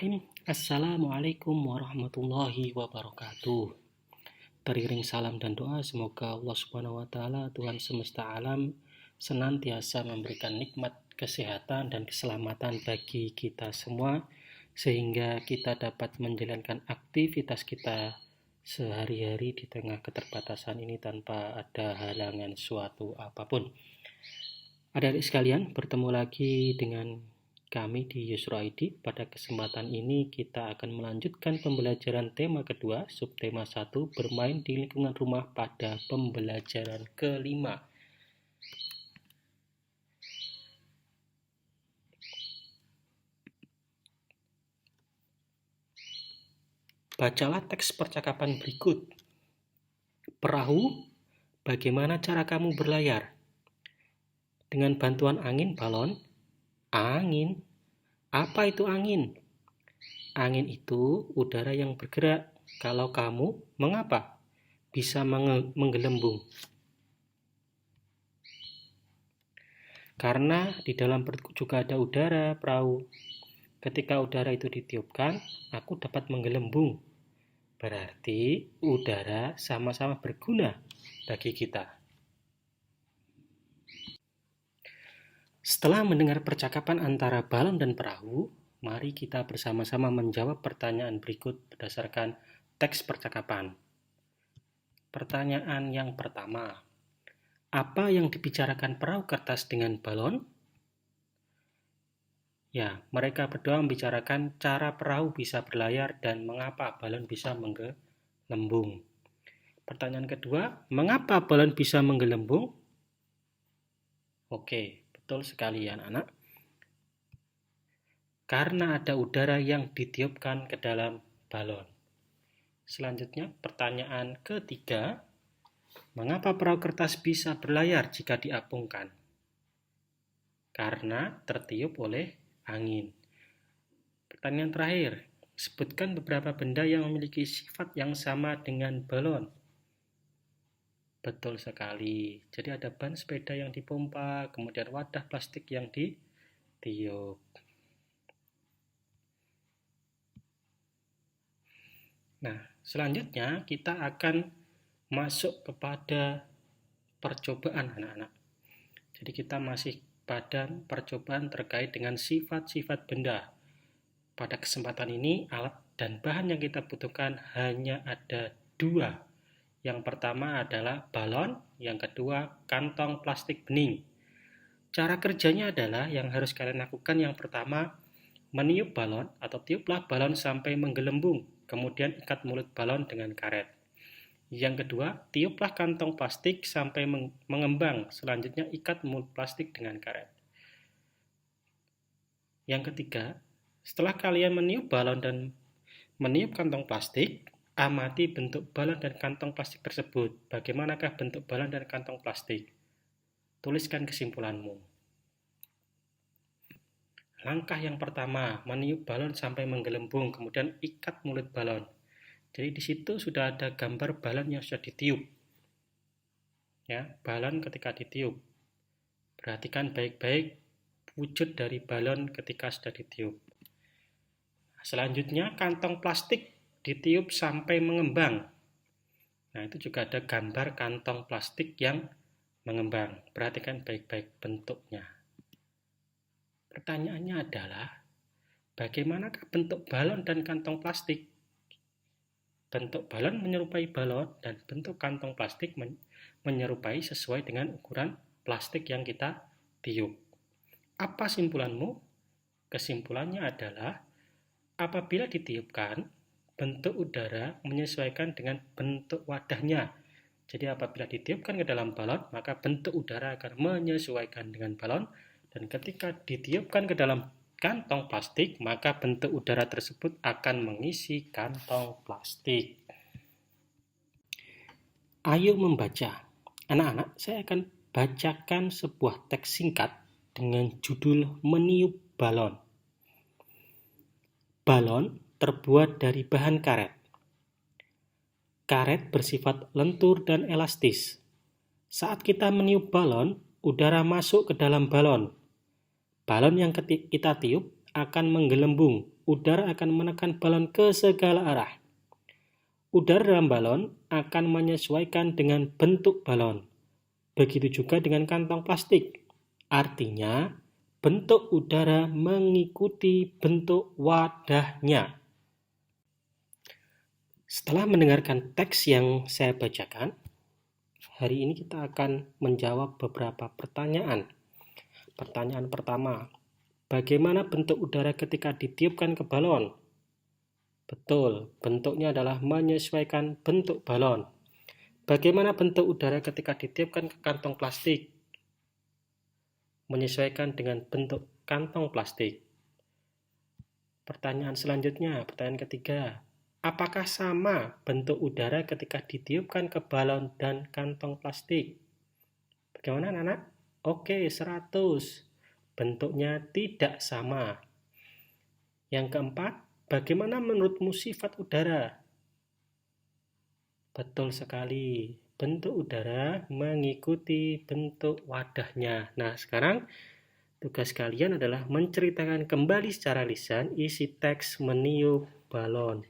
Bismillahirrahmanirrahim. Assalamualaikum warahmatullahi wabarakatuh. Teriring salam dan doa, semoga Allah Subhanahu wa Ta'ala, Tuhan semesta alam, senantiasa memberikan nikmat kesehatan dan keselamatan bagi kita semua, sehingga kita dapat menjalankan aktivitas kita sehari-hari di tengah keterbatasan ini tanpa ada halangan suatu apapun. Adik-adik sekalian, bertemu lagi dengan kami di Yusra ID. Pada kesempatan ini kita akan melanjutkan pembelajaran tema kedua, subtema 1, bermain di lingkungan rumah pada pembelajaran kelima. Bacalah teks percakapan berikut. Perahu, bagaimana cara kamu berlayar? Dengan bantuan angin balon. Angin? Apa itu angin? Angin itu udara yang bergerak. Kalau kamu, mengapa bisa menggelembung? Karena di dalam perutku juga ada udara, perahu. Ketika udara itu ditiupkan, aku dapat menggelembung. Berarti udara sama-sama berguna bagi kita. Setelah mendengar percakapan antara balon dan perahu, mari kita bersama-sama menjawab pertanyaan berikut berdasarkan teks percakapan. Pertanyaan yang pertama, apa yang dibicarakan perahu kertas dengan balon? Ya, mereka berdua membicarakan cara perahu bisa berlayar dan mengapa balon bisa menggelembung. Pertanyaan kedua, mengapa balon bisa menggelembung? Oke, betul sekali anak-anak. Karena ada udara yang ditiupkan ke dalam balon. Selanjutnya, pertanyaan ketiga, mengapa perahu kertas bisa berlayar jika diapungkan? Karena tertiup oleh angin. Pertanyaan terakhir, sebutkan beberapa benda yang memiliki sifat yang sama dengan balon. Betul sekali. Jadi ada ban sepeda yang dipompa, kemudian wadah plastik yang ditiup. Nah, selanjutnya kita akan masuk kepada percobaan anak-anak. Jadi kita masih pada percobaan terkait dengan sifat-sifat benda. Pada kesempatan ini, alat dan bahan yang kita butuhkan hanya ada 2. Yang pertama adalah balon, yang kedua kantong plastik bening. Cara kerjanya adalah yang harus kalian lakukan yang pertama, meniup balon atau tiuplah balon sampai menggelembung, kemudian ikat mulut balon dengan karet. Yang kedua, tiuplah kantong plastik sampai mengembang, selanjutnya ikat mulut plastik dengan karet. Yang ketiga, setelah kalian meniup balon dan meniup kantong plastik, amati bentuk balon dan kantong plastik tersebut. Bagaimanakah bentuk balon dan kantong plastik? Tuliskan kesimpulanmu. Langkah yang pertama, meniup balon sampai menggelembung, kemudian ikat mulut balon. Jadi di situ sudah ada gambar balon yang sudah ditiup. Ya, balon ketika ditiup. Perhatikan baik-baik wujud dari balon ketika sudah ditiup. Selanjutnya, kantong plastik ditiup sampai mengembang. Nah, itu juga ada gambar kantong plastik yang mengembang. Perhatikan baik-baik bentuknya. Pertanyaannya adalah, bagaimanakah bentuk balon dan kantong plastik? Bentuk balon menyerupai balon dan bentuk kantong plastik menyerupai sesuai dengan ukuran plastik yang kita tiup. Apa simpulanmu? Kesimpulannya adalah, apabila ditiupkan, bentuk udara menyesuaikan dengan bentuk wadahnya. Jadi apabila ditiupkan ke dalam balon, maka bentuk udara akan menyesuaikan dengan balon, dan ketika ditiupkan ke dalam kantong plastik, maka bentuk udara tersebut akan mengisi kantong plastik. Ayo membaca. Anak-anak, saya akan bacakan sebuah teks singkat dengan judul Meniup Balon. Balon terbuat dari bahan karet. Karet bersifat lentur dan elastis. Saat kita meniup balon, udara masuk ke dalam balon. Balon yang kita tiup akan menggelembung udara akan menekan balon ke segala arah. Udara dalam balon akan menyesuaikan dengan bentuk balon. Begitu juga dengan kantong plastik. Artinya, bentuk udara mengikuti bentuk wadahnya. Setelah mendengarkan teks yang saya bacakan, hari ini kita akan menjawab beberapa pertanyaan. Pertanyaan pertama, bagaimana bentuk udara ketika ditiupkan ke balon? Betul, bentuknya adalah menyesuaikan bentuk balon. Bagaimana bentuk udara ketika ditiupkan ke kantong plastik? Menyesuaikan dengan bentuk kantong plastik. Pertanyaan selanjutnya, pertanyaan ketiga. Apakah sama bentuk udara ketika ditiupkan ke balon dan kantong plastik? Bagaimana anak-anak? Oke, 100. Bentuknya tidak sama. Yang keempat, bagaimana menurutmu sifat udara? Betul sekali. Bentuk udara mengikuti bentuk wadahnya. Nah, sekarang tugas kalian adalah menceritakan kembali secara lisan isi teks meniup balon.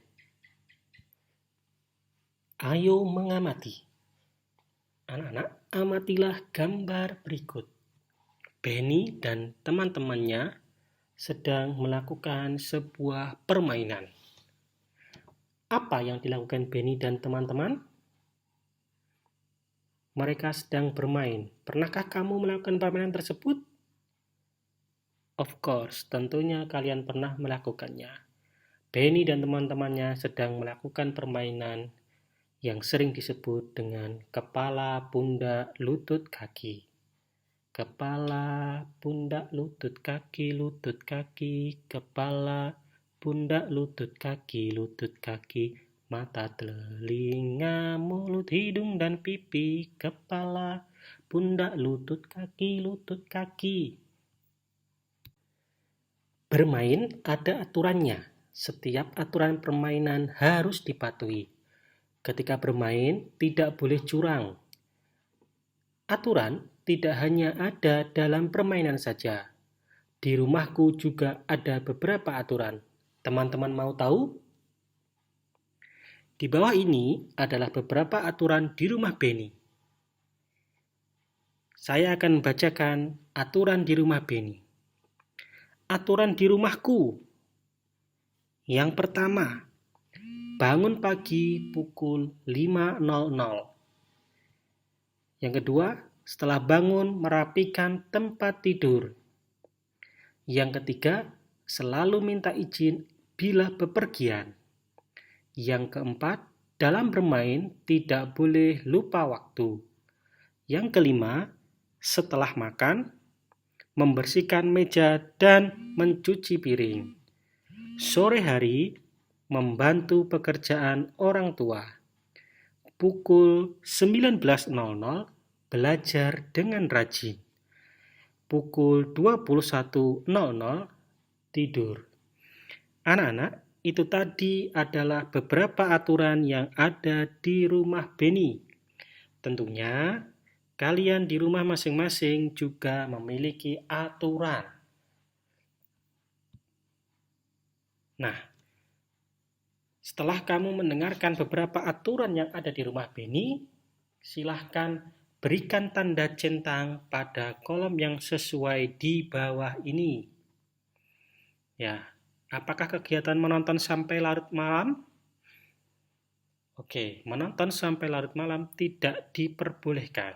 Ayo mengamati. Anak-anak, amatilah gambar berikut. Benny dan teman-temannya sedang melakukan sebuah permainan. Apa yang dilakukan Benny dan teman-teman? Mereka sedang bermain. Pernahkah kamu melakukan permainan tersebut? Of course, tentunya kalian pernah melakukannya. Benny dan teman-temannya sedang melakukan permainan yang sering disebut dengan kepala, pundak, lutut, kaki. Kepala, pundak, lutut, kaki, kepala, pundak, lutut, kaki, mata, telinga, mulut, hidung, dan pipi, kepala, pundak, lutut, kaki. Bermain ada aturannya. Setiap aturan permainan harus dipatuhi. Ketika bermain, tidak boleh curang. Aturan tidak hanya ada dalam permainan saja. Di rumahku juga ada beberapa aturan. Teman-teman mau tahu? Di bawah ini adalah beberapa aturan di rumah Benny. Saya akan membacakan aturan di rumah Benny. Aturan di rumahku. Yang pertama, bangun pagi pukul 5.00. Yang kedua, setelah bangun merapikan tempat tidur. Yang ketiga, selalu minta izin bila bepergian. Yang keempat, dalam bermain tidak boleh lupa waktu. Yang kelima, setelah makan, membersihkan meja dan mencuci piring. Sore hari, membantu pekerjaan orang tua. Pukul 19.00 belajar dengan rajin. Pukul 21.00 tidur. Anak-anak, itu tadi adalah beberapa aturan yang ada di rumah Benny. Tentunya, kalian di rumah masing-masing juga memiliki aturan. Nah, setelah kamu mendengarkan beberapa aturan yang ada di rumah Benny, silahkan berikan tanda centang pada kolom yang sesuai di bawah ini. Ya, apakah kegiatan menonton sampai larut malam? Oke, menonton sampai larut malam tidak diperbolehkan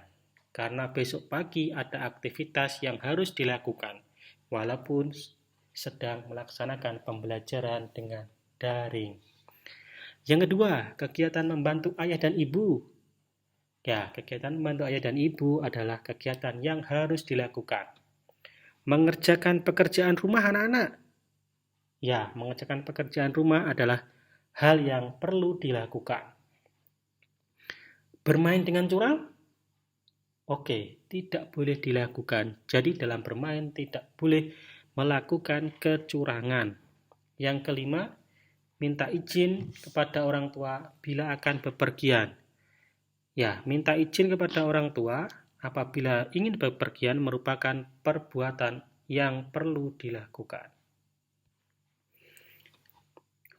karena besok pagi ada aktivitas yang harus dilakukan walaupun sedang melaksanakan pembelajaran dengan daring. Yang kedua, kegiatan membantu ayah dan ibu. Ya, kegiatan membantu ayah dan ibu adalah kegiatan yang harus dilakukan. Mengerjakan pekerjaan rumah anak-anak. Ya, mengerjakan pekerjaan rumah adalah hal yang perlu dilakukan. Bermain dengan curang? Oke, tidak boleh dilakukan. Jadi dalam bermain tidak boleh melakukan kecurangan. Yang kelima, minta izin kepada orang tua bila akan bepergian. Ya, minta izin kepada orang tua apabila ingin bepergian merupakan perbuatan yang perlu dilakukan.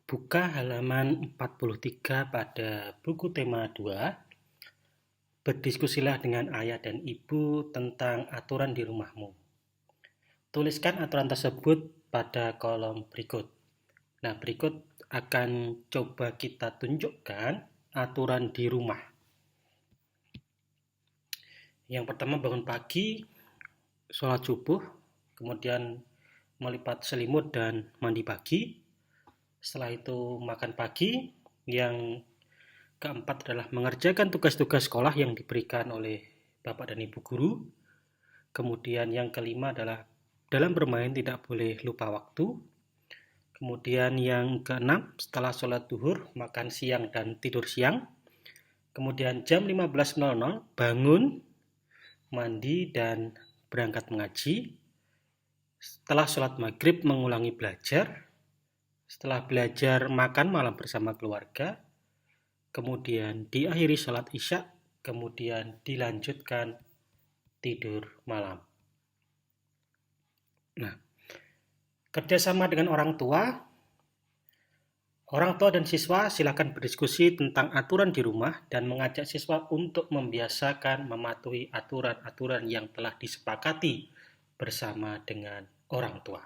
buka halaman 43 pada buku tema 2. Berdiskusilah dengan ayah dan ibu tentang aturan di rumahmu. Tuliskan aturan tersebut pada kolom berikut. Nah, berikut akan coba kita tunjukkan aturan di rumah. Yang pertama, bangun pagi, sholat subuh, kemudian melipat selimut dan mandi pagi. Setelah itu makan pagi. Yang keempat adalah mengerjakan tugas-tugas sekolah yang diberikan oleh Bapak dan Ibu guru. Kemudian yang kelima adalah dalam bermain tidak boleh lupa waktu. Kemudian yang keenam, setelah sholat duhur, makan siang dan tidur siang. Kemudian jam 15.00 bangun, mandi dan berangkat mengaji. Setelah sholat maghrib mengulangi belajar. Setelah belajar makan malam bersama keluarga. Kemudian diakhiri sholat isya. Kemudian dilanjutkan tidur malam. Nah, kerjasama dengan orang tua dan siswa silakan berdiskusi tentang aturan di rumah dan mengajak siswa untuk membiasakan mematuhi aturan-aturan yang telah disepakati bersama dengan orang tua.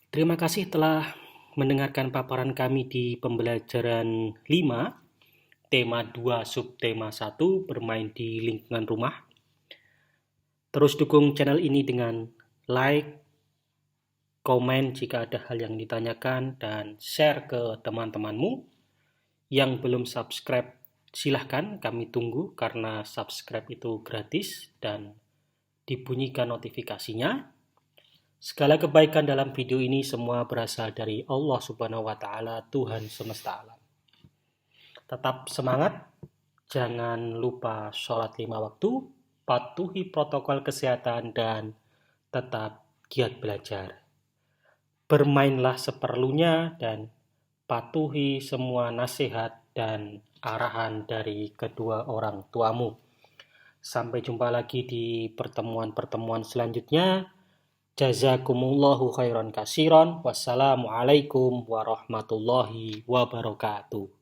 Terima kasih telah mendengarkan paparan kami di pembelajaran 5, tema 2, subtema 1, bermain di lingkungan rumah. Terus dukung channel ini dengan like, komen jika ada hal yang ditanyakan, dan share ke teman-temanmu. Yang belum subscribe, silahkan, kami tunggu karena subscribe itu gratis dan dibunyikan notifikasinya. Segala kebaikan dalam video ini semua berasal dari Allah Subhanahu wa Ta'ala, Tuhan semesta alam. Tetap semangat, jangan lupa sholat 5 waktu, patuhi protokol kesehatan, dan tetap giat belajar. Bermainlah seperlunya dan patuhi semua nasihat dan arahan dari kedua orang tuamu. Sampai jumpa lagi di pertemuan-pertemuan selanjutnya. Jazakumullahu khairan katsiran. Wassalamualaikum warahmatullahi wabarakatuh.